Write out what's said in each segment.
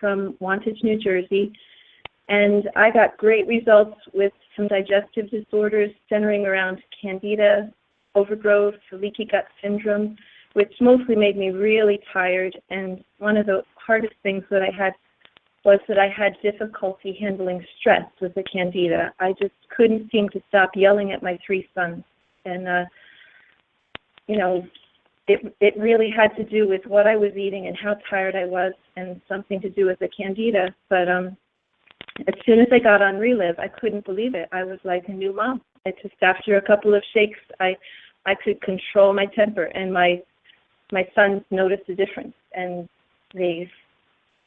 from Wantage, New Jersey, and I got great results with some digestive disorders centering around Candida, overgrowth, leaky gut syndrome, which mostly made me really tired. And one of the hardest things that I had was that I had difficulty handling stress with the Candida. I just couldn't seem to stop yelling at my 3 sons. And, it really had to do with what I was eating and how tired I was, and something to do with the Candida. But as soon as I got on Relive, I couldn't believe it. I was like a new mom. Just after a couple of shakes, I could control my temper, and my sons noticed the difference. And they've,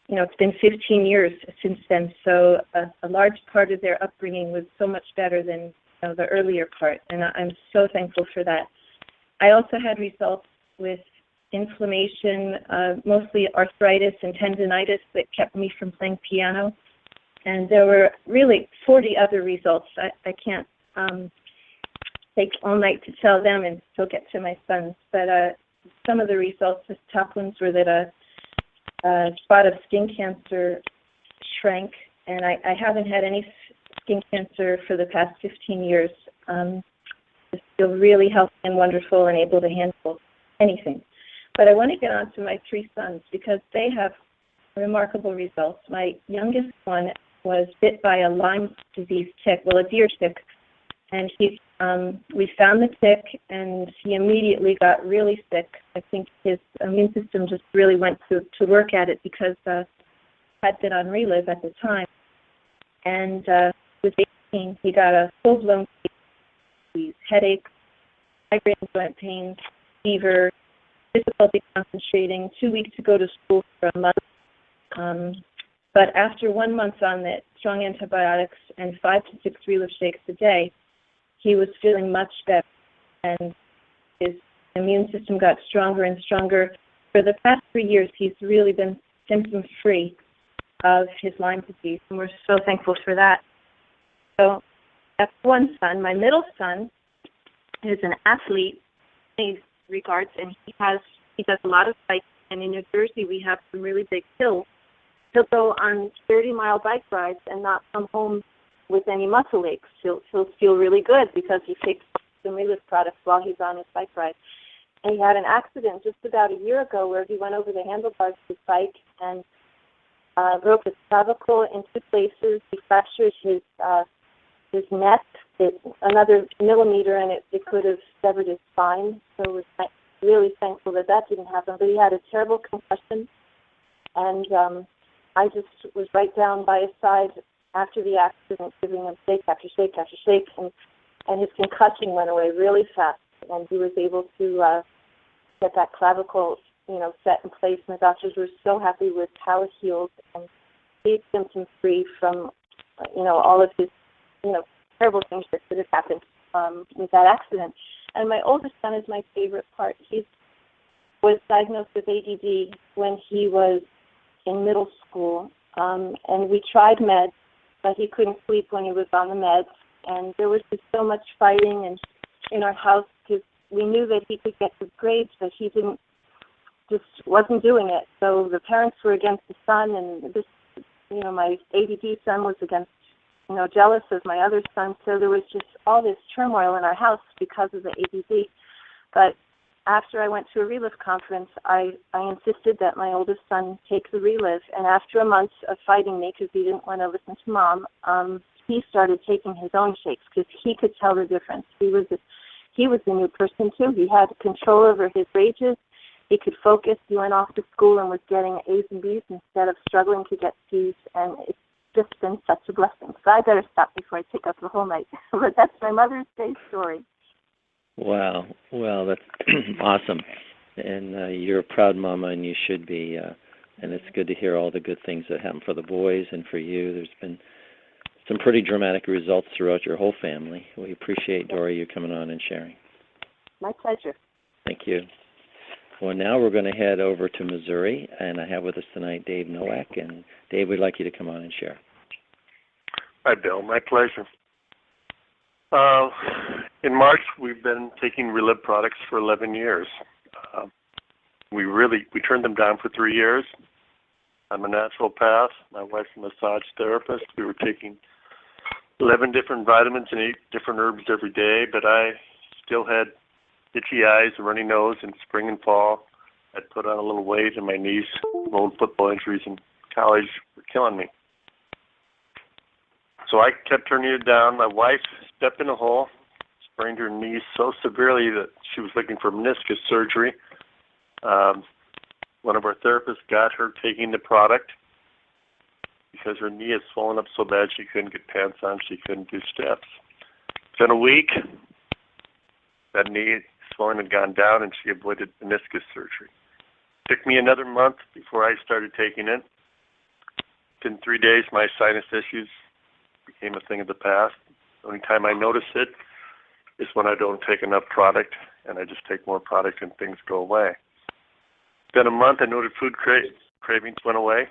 it's been 15 years since then, so a large part of their upbringing was so much better than the earlier part, and I'm so thankful for that. I also had results with inflammation, mostly arthritis and tendinitis that kept me from playing piano. And there were really 40 other results. I can't take all night to tell them and still get to my sons. But some of the results, the top ones, were that a spot of skin cancer shrank, and I haven't had any skin cancer for the past 15 years. I feel really healthy and wonderful and able to handle anything. But I want to get on to my 3 sons because they have remarkable results. My youngest one was bit by a Lyme disease tick, a deer tick, and we found the tick, and he immediately got really sick. I think his immune system just really went to work at it because I had been on Relive at the time. And with 18, he got a full-blown disease, headache, migraine joint pain, fever, difficulty concentrating, 2 weeks to go to school for a month. But after 1 month on the strong antibiotics and 5 to 6 Relive shakes a day, he was feeling much better, and his immune system got stronger and stronger. For the past 3 years, he's really been symptom-free of his Lyme disease, and we're so thankful for that. So that's one son. My middle son is an athlete in these regards, and he does a lot of biking, and in New Jersey we have some really big hills. He'll go on 30-mile bike rides and not come home with any muscle aches. He'll feel really good because he takes some Relive products while he's on his bike ride. And he had an accident just about a year ago where he went over the handlebars of his bike and broke his clavicle in 2 places. He fractured his neck, another millimeter, and it could have severed his spine. So we're really thankful that didn't happen. But he had a terrible concussion, and I just was right down by his side after the accident, giving him shake after shake after shake, and his concussion went away really fast, and he was able to get that clavicle, set in place. And the doctors were so happy with how it healed, and he's symptom-free from, all of his, terrible things that could have happened with that accident. And my oldest son is my favorite part. He was diagnosed with ADD when he was in middle school, and we tried meds, but he couldn't sleep when he was on the meds, and there was just so much fighting and in our house because we knew that he could get good grades, but he just wasn't doing it. So the parents were against the son, and this, my ADD son was jealous of my other son, so there was just all this turmoil in our house because of the ADD. But after I went to a Relive conference, I insisted that my oldest son take the Relive, and after a month of fighting me because he didn't want to listen to Mom, he started taking his own shakes because he could tell the difference. He was a new person too. He had control over his rages. He could focus. He went off to school and was getting A's and B's instead of struggling to get C's, and it's just been such a blessing. So I better stop before I take up the whole night. But that's my Mother's Day story. Wow. Well, that's awesome. And you're a proud mama, and you should be. And it's good to hear all the good things that happen for the boys and for you. There's been some pretty dramatic results throughout your whole family. We appreciate, Dory, you coming on and sharing. My pleasure. Thank you. Well, now we're going to head over to Missouri, and I have with us tonight Dave Nowak. And Dave, we'd like you to come on and share. Hi, Bill. My pleasure. In March, we've been taking Relive products for 11 years. We turned them down for 3 years, I'm a naturopath. My wife's a massage therapist. We were taking 11 different vitamins and 8 different herbs every day, but I still had itchy eyes, a runny nose in spring and fall. I'd put on a little weight, and my knees, my old football injuries in college were killing me. So I kept turning it down. My wife stepped in a hole, sprained her knee so severely that she was looking for meniscus surgery. One of our therapists got her taking the product because her knee had swollen up so bad she couldn't get pants on, she couldn't do steps. Within a week, that knee swelling had gone down and she avoided meniscus surgery. It took me another month before I started taking it. Within 3 days, my sinus issues became a thing of the past. The only time I notice it is when I don't take enough product, and I just take more product and things go away. Within a month, I noted food cravings went away,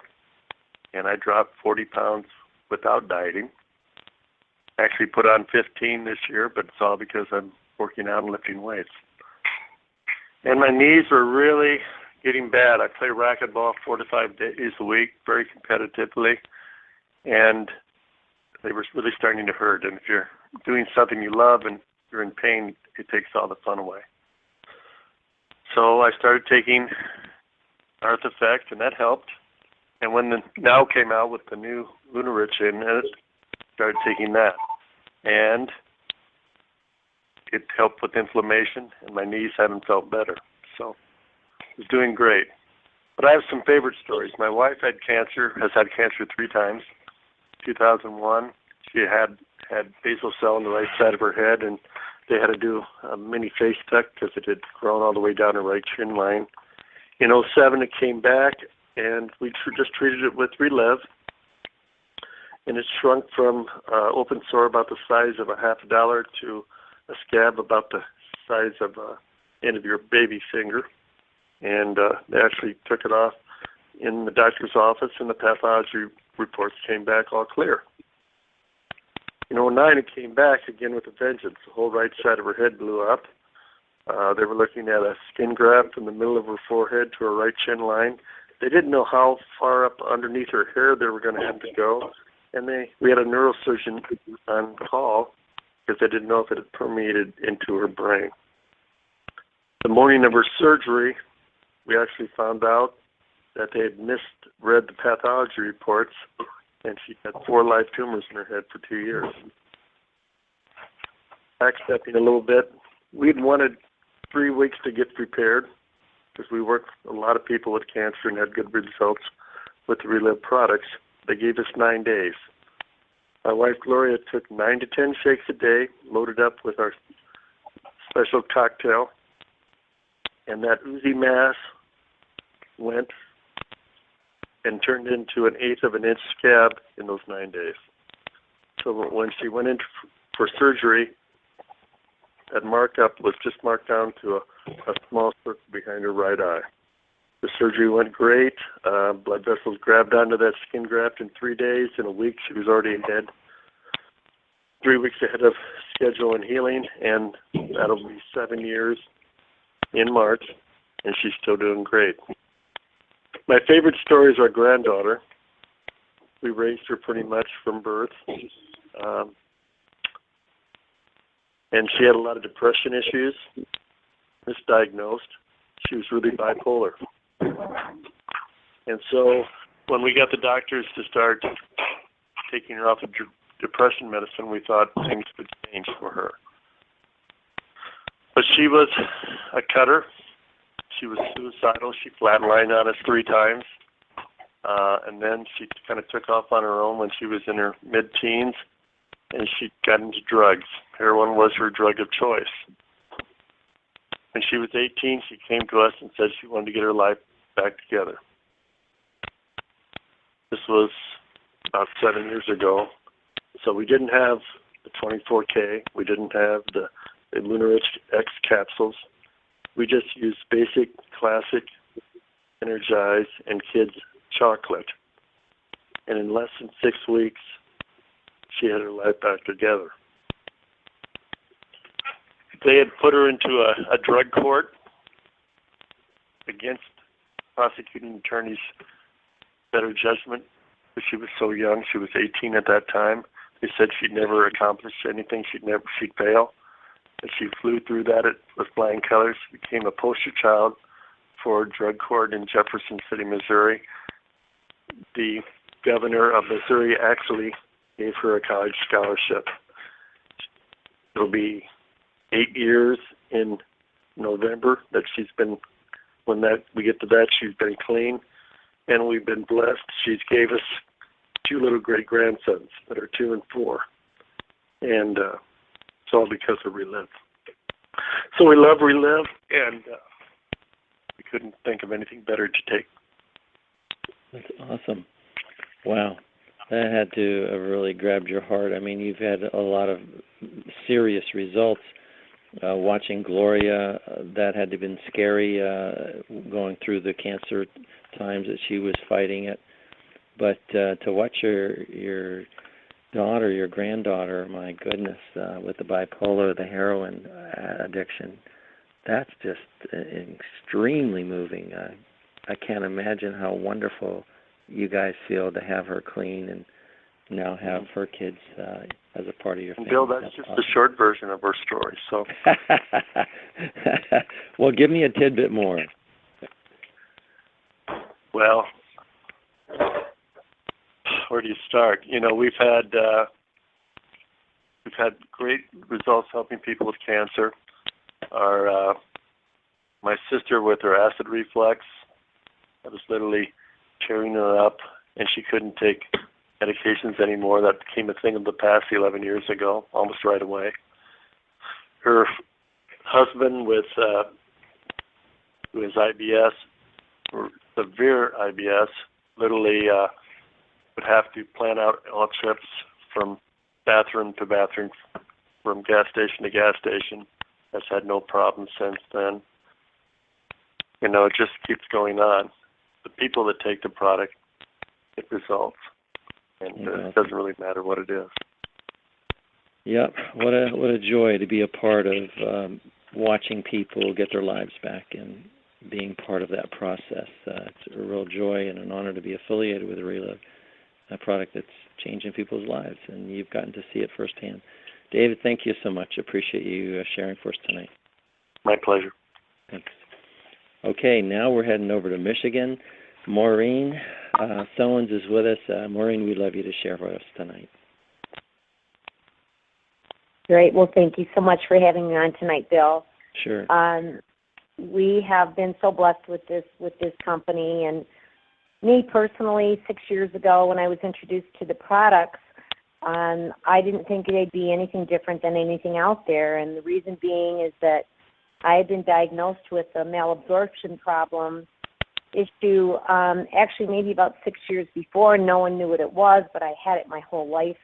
and I dropped 40 pounds without dieting. I actually put on 15 this year, but it's all because I'm working out and lifting weights. And my knees were really getting bad. I play racquetball 4 to 5 days a week, very competitively, and they were really starting to hurt. And if you're doing something you love and you're in pain, it takes all the fun away. So I started taking Arth Effect, and that helped. And when the Now came out with the new Lunarich in it, started taking that. And it helped with inflammation, and my knees haven't felt better. So I was doing great. But I have some favorite stories. My wife has had cancer 3 times. 2001, she had basal cell on the right side of her head, and they had to do a mini face tuck because it had grown all the way down her right chin line. In 2007, it came back, and we just treated it with Reliv, and it shrunk from open sore about the size of a $50 to a scab about the size of end of your baby finger. And they actually took it off in the doctor's office, and the pathology reports came back all clear. In 2009, it came back again with a vengeance. The whole right side of her head blew up. They were looking at a skin graft in the middle of her forehead to her right chin line. They didn't know how far up underneath her hair they were going to have to go. And we had a neurosurgeon on call because they didn't know if it had permeated into her brain. The morning of her surgery, we actually found out that they had misread the pathology reports, and she had 4 live tumors in her head for 2 years. Backstepping a little bit, we'd wanted 3 weeks to get prepared because we worked with a lot of people with cancer and had good results with the Reliv products. They gave us 9 days. My wife Gloria took 9 to 10 shakes a day, loaded up with our special cocktail, and that oozy mass went and turned into an 1/8 of an inch scab in those 9 days. So when she went in for surgery, that markup was just marked down to a small circle behind her right eye. The surgery went great. Blood vessels grabbed onto that skin graft in 3 days. In a week, she was already dead. 3 weeks ahead of schedule and healing, and that'll be 7 years in March, and she's still doing great. My favorite story is our granddaughter. We raised her pretty much from birth. And she had a lot of depression issues, misdiagnosed. She was really bipolar. And so when we got the doctors to start taking her off of depression medicine, we thought things would change for her. But she was a cutter. She was suicidal. She flatlined on us 3 times. And then she kind of took off on her own when she was in her mid-teens, and she got into drugs. Heroin was her drug of choice. When she was 18, she came to us and said she wanted to get her life back together. This was about 7 years ago. So we didn't have the 24K. We didn't have the Lunarich X capsules. We just used basic, classic, Energize, and Kids chocolate. And in less than 6 weeks, she had her life back together. They had put her into a drug court against prosecuting attorney's better judgment, but she was so young. She was 18 at that time. They said she'd never accomplish anything. She'd fail. And she flew through that with flying colors. She became a poster child for drug court in Jefferson City, Missouri. The governor of Missouri actually gave her a college scholarship. It'll be 8 years in November that she's been, when that we get to that, she's been clean, and we've been blessed. She's gave us 2 little great-grandsons that are 2 and 4, and it's all because of Relive. So we love Relive, and we couldn't think of anything better to take. That's awesome. Wow. That had to have really grabbed your heart. I mean, you've had a lot of serious results. Watching Gloria, that had to have been scary, going through the cancer times that she was fighting it. But to watch your daughter, your granddaughter, my goodness, with the bipolar, the heroin addiction, that's just extremely moving. I can't imagine how wonderful you guys feel to have her clean and now have her kids as a part of your family. Bill, that's just awesome. The short version of her story. So, well, give me a tidbit more. Well, where do you start? You know, we've had great results helping people with cancer. My sister with her acid reflux, I was literally tearing her up, and she couldn't take medications anymore. That became a thing of the past 11 years ago, almost right away. Her husband with who has IBS, or severe IBS, literally would have to plan out all trips from bathroom to bathroom, from gas station to gas station. Has had no problem since then. You know, it just keeps going on. The people that take the product get results, and it doesn't really matter what it is. Yep, what a joy to be a part of watching people get their lives back and being part of that process. It's a real joy and an honor to be affiliated with Relive, a product that's changing people's lives, and you've gotten to see it firsthand. David, thank you so much. Appreciate you sharing for us tonight. My pleasure. Thanks. Okay, now we're heading over to Michigan. Maureen Sowens is with us. Maureen, we'd love you to share with us tonight. Great. Well, thank you so much for having me on tonight, Bill. Sure. We have been so blessed with this company, and me personally, 6 years ago when I was introduced to the products, I didn't think they'd be anything different than anything out there, and the reason being is that I had been diagnosed with a malabsorption problem issue actually maybe about 6 years before. No one knew what it was, but I had it my whole life.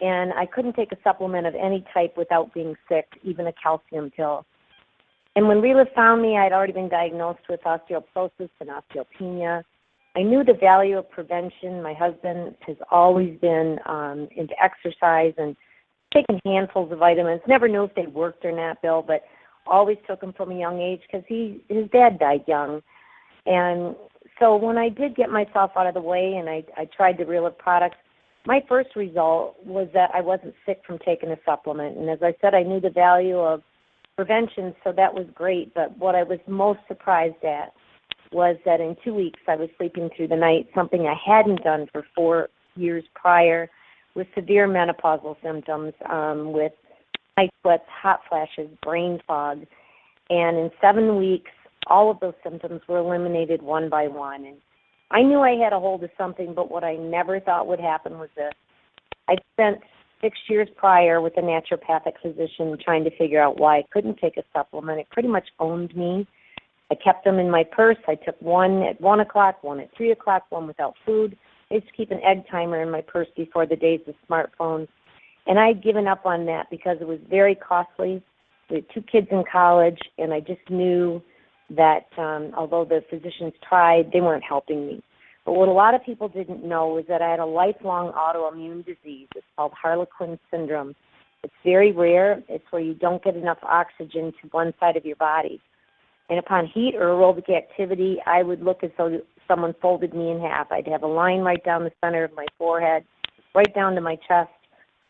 And I couldn't take a supplement of any type without being sick, even a calcium pill. And when Relive found me, I'd already been diagnosed with osteoporosis and osteopenia. I knew the value of prevention. My husband has always been into exercise and taken handfuls of vitamins. Never knew if they worked or not, Bill, but always took them from a young age because his dad died young. And so when I did get myself out of the way and I tried the Relive products, my first result was that I wasn't sick from taking a supplement. And as I said, I knew the value of prevention, so that was great. But what I was most surprised at was that in 2 weeks I was sleeping through the night, something I hadn't done for 4 years prior, with severe menopausal symptoms, with night sweats, hot flashes, brain fog. And in 7 weeks, all of those symptoms were eliminated one by one. And I knew I had a hold of something, but what I never thought would happen was this. I'd spent 6 years prior with a naturopathic physician trying to figure out why I couldn't take a supplement. It pretty much owned me. I kept them in my purse. I took one at 1 o'clock, one at 3 o'clock, one without food. I used to keep an egg timer in my purse before the days of smartphones. And I'd given up on that because it was very costly. We had 2 kids in college, and I just knew that although the physicians tried, they weren't helping me. But what a lot of people didn't know was that I had a lifelong autoimmune disease. It's called Harlequin syndrome. It's very rare. It's where you don't get enough oxygen to one side of your body. And upon heat or aerobic activity, I would look as though someone folded me in half. I'd have a line right down the center of my forehead, right down to my chest,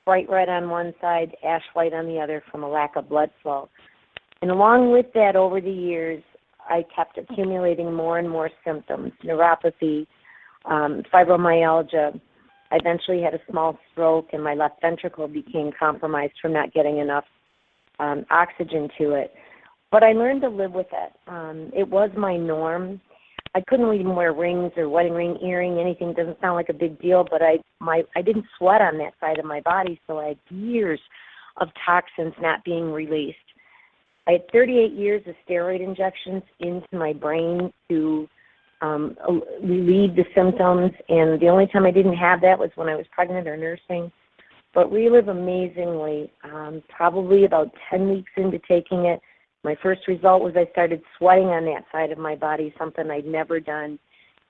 bright red on one side, ash white on the other from a lack of blood flow. And along with that, over the years, I kept accumulating more and more symptoms, neuropathy, fibromyalgia. I eventually had a small stroke, and my left ventricle became compromised from not getting enough oxygen to it. But I learned to live with it. It was my norm. I couldn't even wear rings or wedding ring, earring, anything. Doesn't sound like a big deal, but I didn't sweat on that side of my body, so I had years of toxins not being released. I had 38 years of steroid injections into my brain to relieve the symptoms, and the only time I didn't have that was when I was pregnant or nursing. But Relive, amazingly, probably about 10 weeks into taking it, my first result was I started sweating on that side of my body, something I'd never done.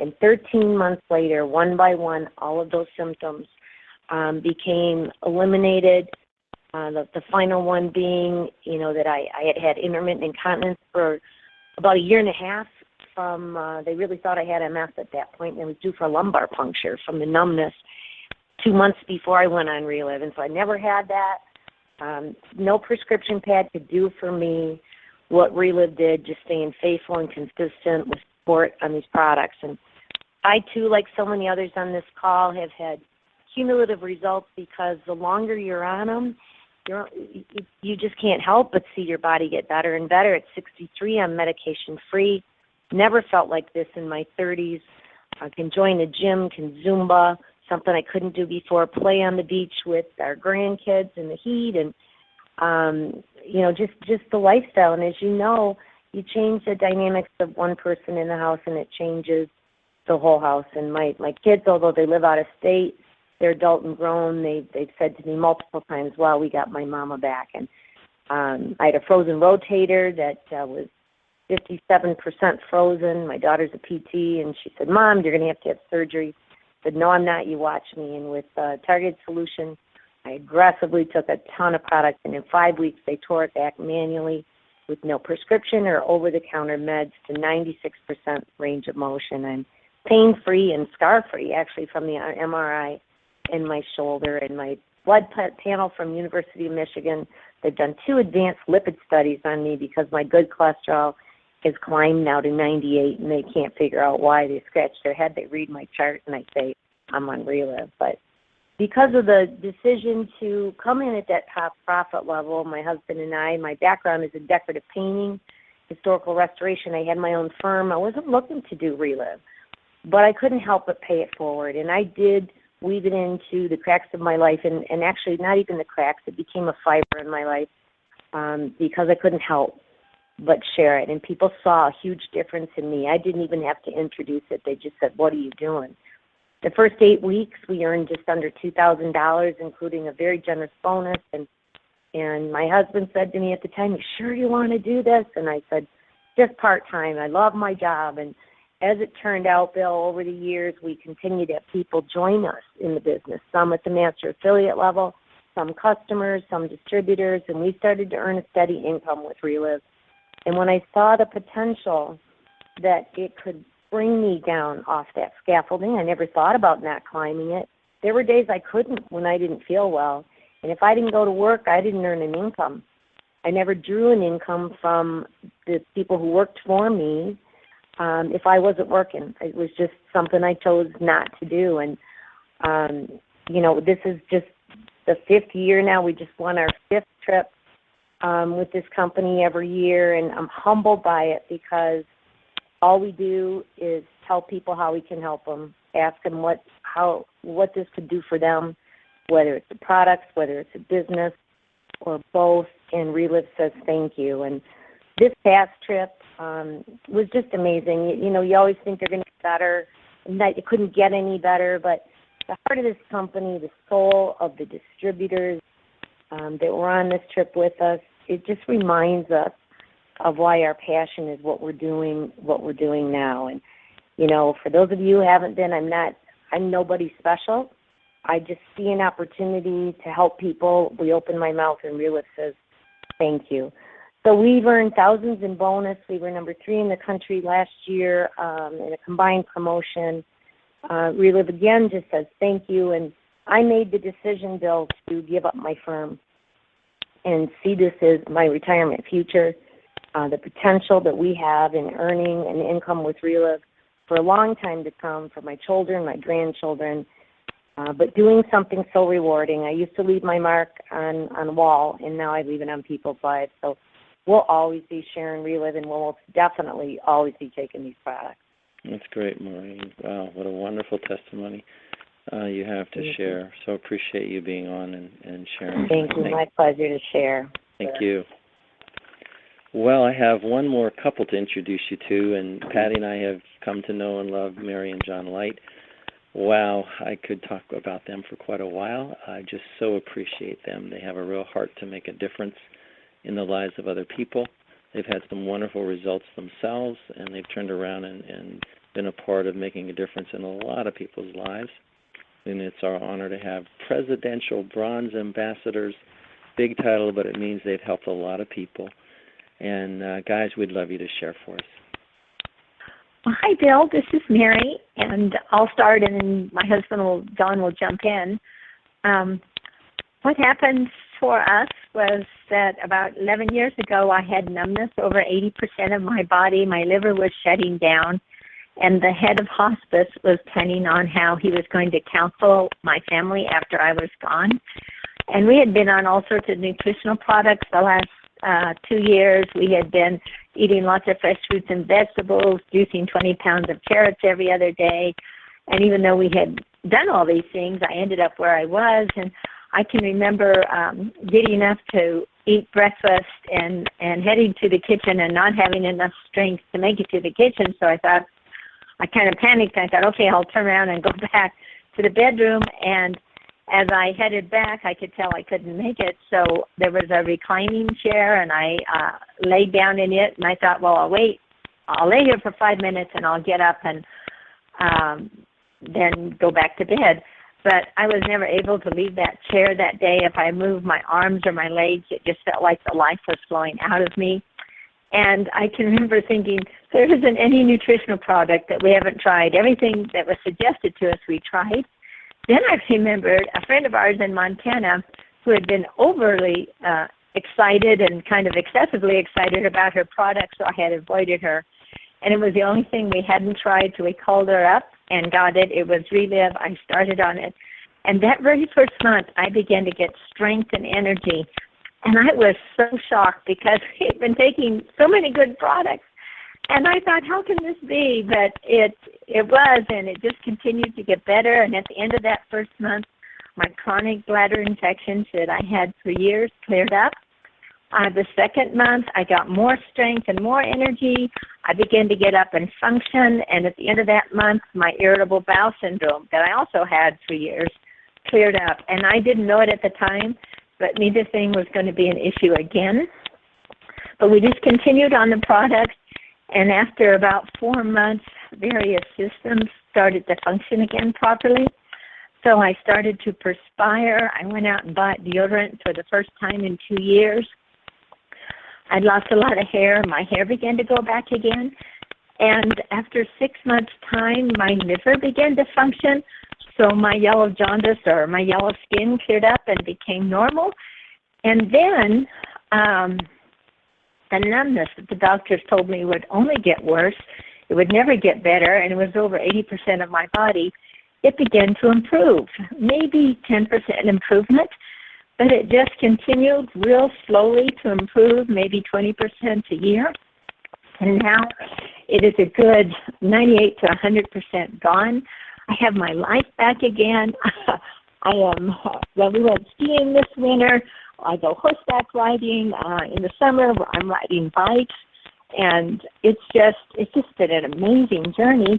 And 13 months later, one by one, all of those symptoms became eliminated. The final one being, that I had intermittent incontinence for about a year and a half. They really thought I had MS at that point, and it was due for a lumbar puncture from the numbness 2 months before I went on Relive. And so I never had that. No prescription pad could do for me what Relive did, just staying faithful and consistent with support on these products. And I, too, like so many others on this call, have had cumulative results because the longer you're on them, you just can't help but see your body get better and better. At 63, I'm medication-free. Never felt like this in my 30s. I can join a gym, can Zumba, something I couldn't do before, play on the beach with our grandkids in the heat, and just the lifestyle. And as you know, you change the dynamics of one person in the house, and it changes the whole house. And my kids, although they live out of state, they're adult and grown. They've said to me multiple times, "Wow, we got my mama back." And I had a frozen rotator that was 57% frozen. My daughter's a PT, and she said, "Mom, you're going to have surgery." I said, "No, I'm not. You watch me." And with Targeted Solution, I aggressively took a ton of products, and in 5 weeks, they tore it back manually with no prescription or over-the-counter meds to 96% range of motion. I'm pain-free and scar-free, actually, from the MRI in my shoulder. And my blood panel from University of Michigan, they've done 2 advanced lipid studies on me because my good cholesterol has climbed now to 98, and they can't figure out why. They scratch their head, they read my chart, and I say, I'm on Relive. But because of the decision to come in at that top profit level, my husband and I, my background is in decorative painting, historical restoration. I had my own firm. I wasn't looking to do Relive, but I couldn't help but pay it forward. And I did weave it into the cracks of my life, and actually not even the cracks. It became a fiber in my life because I couldn't help but share it. And people saw a huge difference in me. I didn't even have to introduce it. They just said, "What are you doing?" The first 8 weeks, we earned just under $2,000, including a very generous bonus. And my husband said to me at the time, "You sure you want to do this?" And I said, "Just part-time. I love my job." And as it turned out, Bill, over the years, we continued to have people join us in the business, some at the master affiliate level, some customers, some distributors, and we started to earn a steady income with Relive. And when I saw the potential that it could bring me down off that scaffolding, I never thought about not climbing it. There were days I couldn't when I didn't feel well. And if I didn't go to work, I didn't earn an income. I never drew an income from the people who worked for me if I wasn't working. It was just something I chose not to do. And, this is just the 5th year now. We just won our 5th trip with this company every year, and I'm humbled by it because all we do is tell people how we can help them, ask them what this could do for them, whether it's the products, whether it's a business, or both, and Relive says thank you. And this past trip was just amazing. You always think they're going to get better, and that it couldn't get any better, but the heart of this company, the soul of the distributors that were on this trip with us, it just reminds us of why our passion is what we're doing now. And, for those of you who haven't been, I'm nobody special. I just see an opportunity to help people. We open my mouth and Relive says, thank you. So we've earned thousands in bonus. We were number 3 in the country last year in a combined promotion. Relive again just says thank you. And I made the decision, Bill, to give up my firm and see this as my retirement future, the potential that we have in earning an income with Relive for a long time to come for my children, my grandchildren, but doing something so rewarding. I used to leave my mark on a wall, and now I leave it on people's lives. So we'll always be sharing Relive, and we'll definitely always be taking these products. That's great, Maureen. Wow, what a wonderful testimony you have to share. So appreciate you being on and sharing. Thank you. My pleasure to share. Thank you. Well, I have one more couple to introduce you to, and Patty and I have come to know and love Mary and John Light. Wow, I could talk about them for quite a while. I just so appreciate them. They have a real heart to make a difference in the lives of other people. They've had some wonderful results themselves, and they've turned around and been a part of making a difference in a lot of people's lives. And it's our honor to have Presidential Bronze Ambassadors. Big title, but it means they've helped a lot of people. And guys, we'd love you to share for us. Well, hi, Bill. This is Mary, and I'll start, and then my husband, John, will jump in. What happened for us was that about 11 years ago, I had numbness over 80% of my body. My liver was shutting down, and the head of hospice was planning on how he was going to counsel my family after I was gone. And we had been on all sorts of nutritional products the last 2 years. We had been eating lots of fresh fruits and vegetables, juicing 20 pounds of carrots every other day. And even though we had done all these things, I ended up where I was. And I can remember getting up to eat breakfast and heading to the kitchen and not having enough strength to make it to the kitchen. So I thought, I kind of panicked. I thought, okay, I'll turn around and go back to the bedroom. And as I headed back, I could tell I couldn't make it. So there was a reclining chair, and I laid down in it. And I thought, well, I'll wait. I'll lay here for 5 minutes, and I'll get up and then go back to bed. But I was never able to leave that chair that day. If I moved my arms or my legs, it just felt like the life was flowing out of me. And I can remember thinking, there isn't any nutritional product that we haven't tried. Everything that was suggested to us, we tried. Then I remembered a friend of ours in Montana who had been overly excited and kind of excessively excited about her product, so I had avoided her. And it was the only thing we hadn't tried, so we called her up and got it. It was Relive. I started on it. And that very first month, I began to get strength and energy. And I was so shocked because we had been taking so many good products. And I thought, how can this be? But it was, and it just continued to get better. And at the end of that first month, my chronic bladder infections that I had for years cleared up. The second month, I got more strength and more energy. I began to get up and function. And at the end of that month, my irritable bowel syndrome that I also had for years cleared up. And I didn't know it at the time, but neither thing was going to be an issue again. But we just continued on the product. And after about 4 months, various systems started to function again properly. So I started to perspire. I went out and bought deodorant for the first time in 2 years. I'd lost a lot of hair. My hair began to go back again. And after 6 months' time, my liver began to function. So my yellow jaundice or my yellow skin cleared up and became normal. And then the numbness that the doctors told me would only get worse. It would never get better, and it was over 80% of my body. It began to improve, maybe 10% improvement, but it just continued real slowly to improve, maybe 20% a year. And now it is a good 98 to 100% gone. I have my life back again. We went skiing this winter. I go horseback riding. In the summer, I'm riding bikes. And it's just been an amazing journey.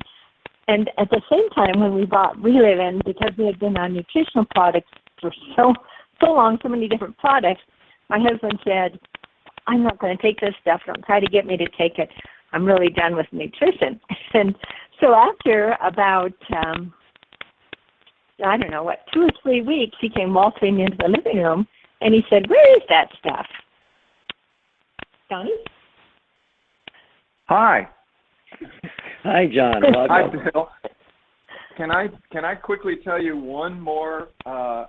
And at the same time, when we bought Relive, and because we had been on nutritional products for so long, so many different products, my husband said, I'm not going to take this stuff. Don't try to get me to take it. I'm really done with nutrition. And so after about, 2 or 3 weeks, he came waltzing into the living room, and he said, where is that stuff? Donnie? Hi. Hi, John. Hi, Welcome. Bill. Can I quickly tell you one more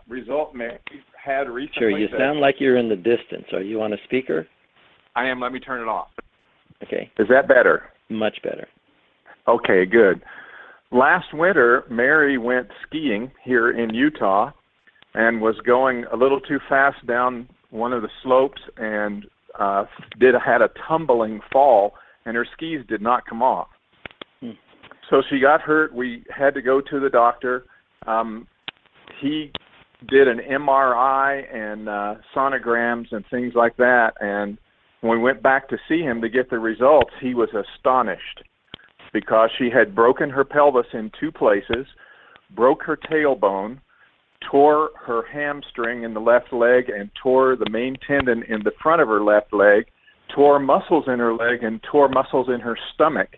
result Mary had recently? Sure. You sound like you're in the distance. Are you on a speaker? I am. Let me turn it off. Okay. Is that better? Much better. Okay, good. Last winter, Mary went skiing here in Utah and was going a little too fast down one of the slopes and had a tumbling fall, and her skis did not come off. So she got hurt. We had to go to the doctor. He did an MRI and sonograms and things like that, and when we went back to see him to get the results, he was astonished because she had broken her pelvis in 2 places, broke her tailbone, tore her hamstring in the left leg, and tore the main tendon in the front of her left leg, tore muscles in her leg, and tore muscles in her stomach.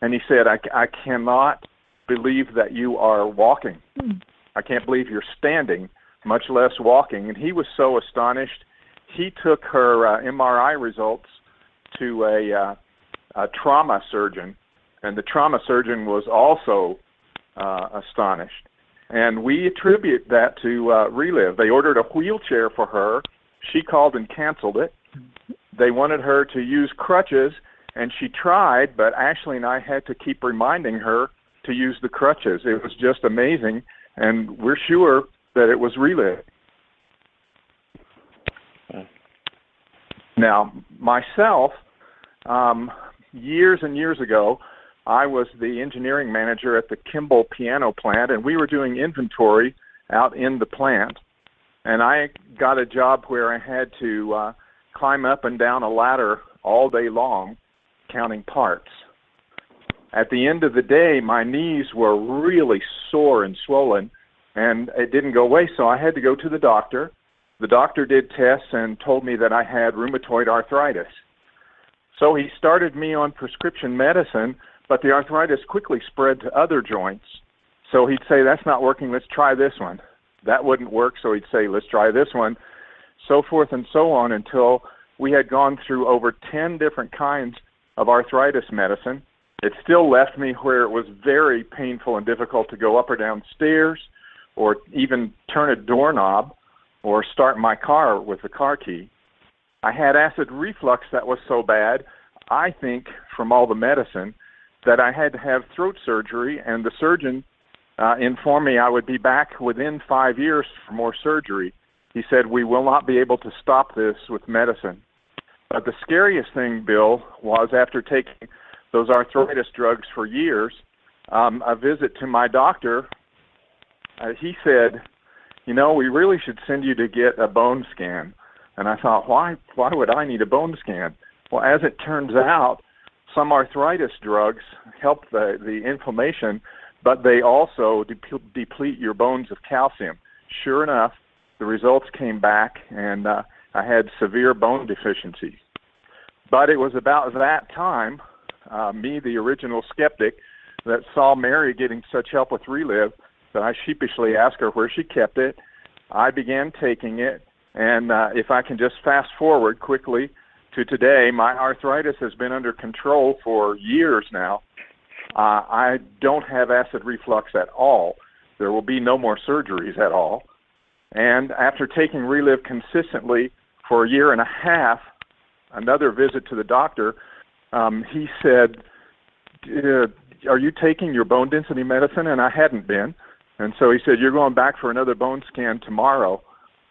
And he said, I cannot believe that you are walking. I can't believe you're standing, much less walking. And he was so astonished, he took her MRI results to a trauma surgeon, and the trauma surgeon was also astonished. And we attribute that to Relive. They ordered a wheelchair for her. She called and canceled it. They wanted her to use crutches, and she tried, but Ashley and I had to keep reminding her to use the crutches. It was just amazing, and we're sure that it was Relive. Now, myself, years and years ago, I was the engineering manager at the Kimball piano plant, and we were doing inventory out in the plant. And I got a job where I had to climb up and down a ladder all day long counting parts. At the end of the day, my knees were really sore and swollen, and it didn't go away, so I had to go to the doctor. The doctor did tests and told me that I had rheumatoid arthritis. So he started me on prescription medicine, but the arthritis quickly spread to other joints. So he'd say, that's not working, let's try this one. That wouldn't work, so he'd say, let's try this one, so forth and so on, until we had gone through over 10 different kinds of arthritis medicine. It still left me where it was very painful and difficult to go up or down stairs or even turn a doorknob or start my car with the car key. I had acid reflux that was so bad, I think, from all the medicine, that I had to have throat surgery, and the surgeon informed me I would be back within 5 years for more surgery. He said, we will not be able to stop this with medicine. But the scariest thing, Bill, was after taking those arthritis drugs for years, a visit to my doctor, he said, you know, we really should send you to get a bone scan. And I thought, why would I need a bone scan? Well, as it turns out, some arthritis drugs help the inflammation, but they also deplete your bones of calcium. Sure enough, the results came back, and I had severe bone deficiencies. But it was about that time, me, the original skeptic, that saw Mary getting such help with Relive, that I sheepishly asked her where she kept it. I began taking it, and if I can just fast forward quickly to today, my arthritis has been under control for years now. I don't have acid reflux at all. There will be no more surgeries at all. And after taking Relive consistently for a year and a half, another visit to the doctor, he said, are you taking your bone density medicine? And I hadn't been. And so he said, you're going back for another bone scan tomorrow.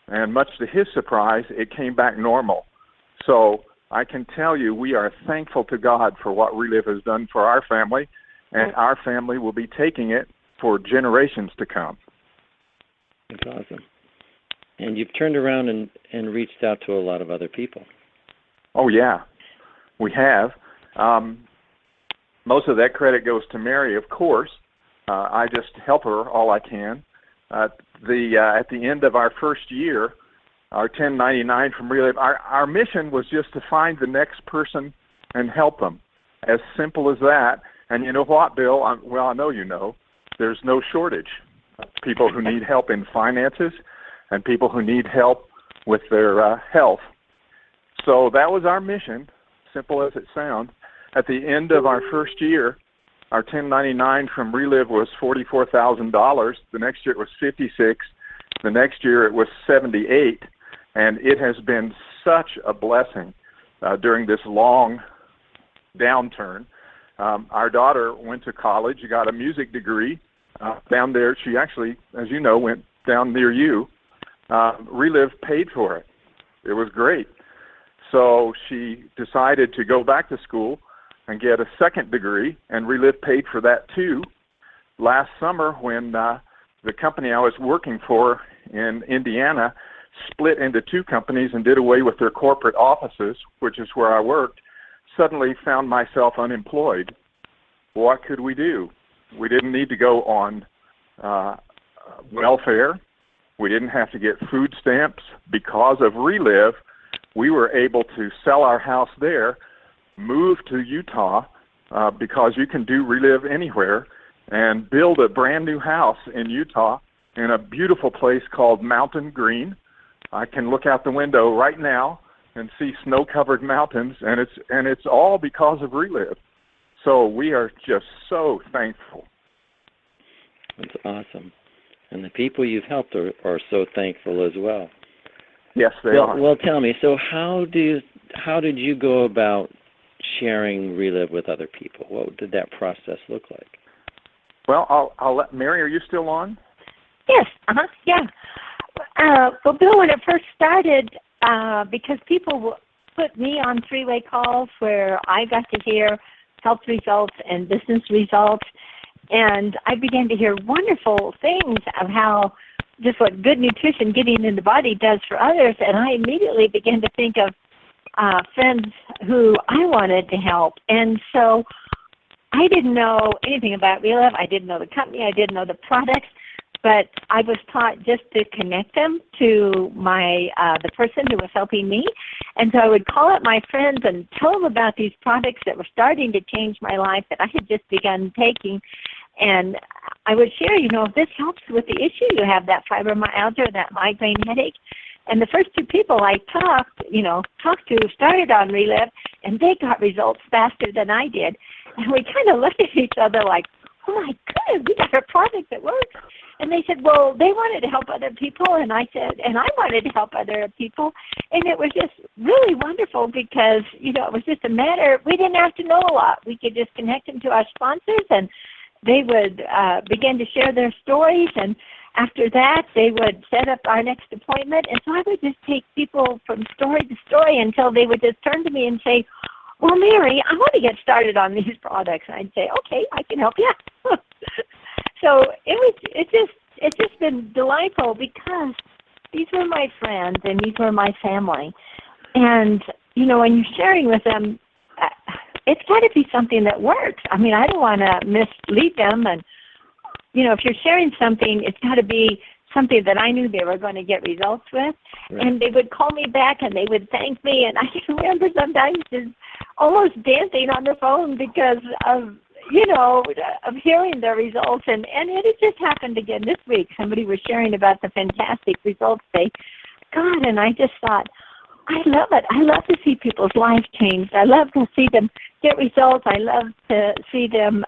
And much to his surprise, it came back normal. So I can tell you we are thankful to God for what Relive has done for our family, and our family will be taking it for generations to come. That's awesome. And you've turned around and reached out to a lot of other people. Oh, yeah, we have. Most of that credit goes to Mary, of course. I just help her all I can. At the end of our first year, our 1099 from Relive, our mission was just to find the next person and help them. As simple as that. And you know what, Bill? I know you know. There's no shortage of people who need help in finances and people who need help with their health. So that was our mission. simple as it sounds. At the end of our first year, our 1099 from Relive was $44,000. The next year it was $56,000. The next year it was $78,000, and it has been such a blessing during this long downturn. Our daughter went to college, got a music degree down there. She actually, as you know, went down near you. Relive paid for it. It was great. So she decided to go back to school and get a second degree, and Relive paid for that too. Last summer, when the company I was working for in Indiana split into two companies and did away with their corporate offices, which is where I worked, suddenly found myself unemployed. What could we do? We didn't need to go on welfare. We didn't have to get food stamps. Because of Relive, we were able to sell our house there, move to Utah, because you can do Relive anywhere, and build a brand new house in Utah in a beautiful place called Mountain Green. I can look out the window right now and see snow-covered mountains, and it's all because of Relive. So we are just so thankful. That's awesome. And the people you've helped are so thankful as well. Yes, they are. Well, tell me, so how did you go about sharing Relive with other people? What did that process look like? Well, I'll let Mary. Are you still on? Yes. Yeah. Well, Bill, when it first started, because people put me on three-way calls where I got to hear health results and business results, and I began to hear wonderful things of how just what good nutrition getting in the body does for others, and I immediately began to think of friends who I wanted to help. And so I didn't know anything about Relive. I didn't know the company. I didn't know the products. But I was taught just to connect them to the person who was helping me. And so I would call up my friends and tell them about these products that were starting to change my life that I had just begun taking. And I would share, if this helps with the issue you have, that fibromyalgia, that migraine headache. And the first two people I talked to started on Relive, and they got results faster than I did. And we kind of looked at each other like, oh my goodness, we got a product that works. And they said, well, they wanted to help other people. And I said, and I wanted to help other people. And it was just really wonderful because, it was just a matter, we didn't have to know a lot. We could just connect them to our sponsors, and they would begin to share their stories. And after that, they would set up our next appointment. And so I would just take people from story to story until they would just turn to me and say, well, Mary, I want to get started on these products. And I'd say, okay, I can help you. So it's just been delightful because these were my friends and these were my family. And, when you're sharing with them, it's got to be something that works. I mean, I don't want to mislead them. And, if you're sharing something, it's got to be something that I knew they were going to get results with. Right. And they would call me back and they would thank me. And I can remember sometimes just almost dancing on the phone because of hearing their results. And it just happened again this week. Somebody was sharing about the fantastic results they got. And I just thought, I love it. I love to see people's lives changed. I love to see them get results. I love to see them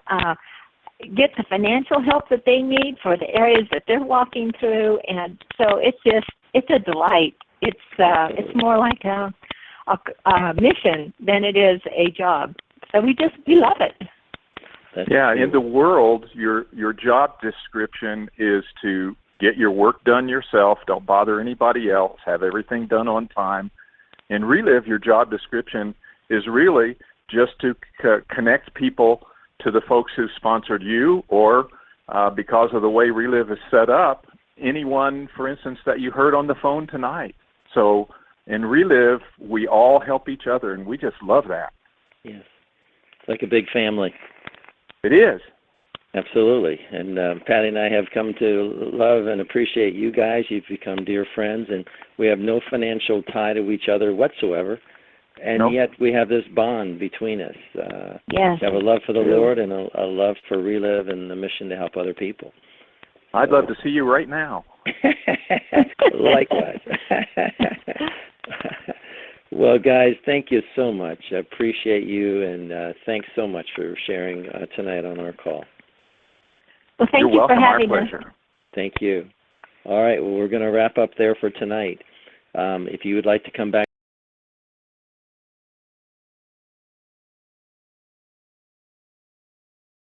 get the financial help that they need for the areas that they're walking through. And so it's a delight. It's more like a mission than it is a job. So we love it. In the world, your job description is to get your work done yourself, don't bother anybody else, have everything done on time. In Relive, your job description is really just to connect people to the folks who sponsored you, or because of the way Relive is set up, anyone, for instance, that you heard on the phone tonight. So in Relive, we all help each other, and we just love that. Yes. It's like a big family. It is. Absolutely. And Patty and I have come to love and appreciate you guys. You've become dear friends, and we have no financial tie to each other whatsoever. And yet we have this bond between us. Yes. We have a love for the Lord and a love for Relive and the mission to help other people. I'd love to see you right now. Likewise. Well, guys, thank you so much. I appreciate you, and thanks so much for sharing tonight on our call. Well, thank You're you welcome. for having Our us. pleasure. Thank you. All right, well, we're going to wrap up there for tonight. If you would like to come back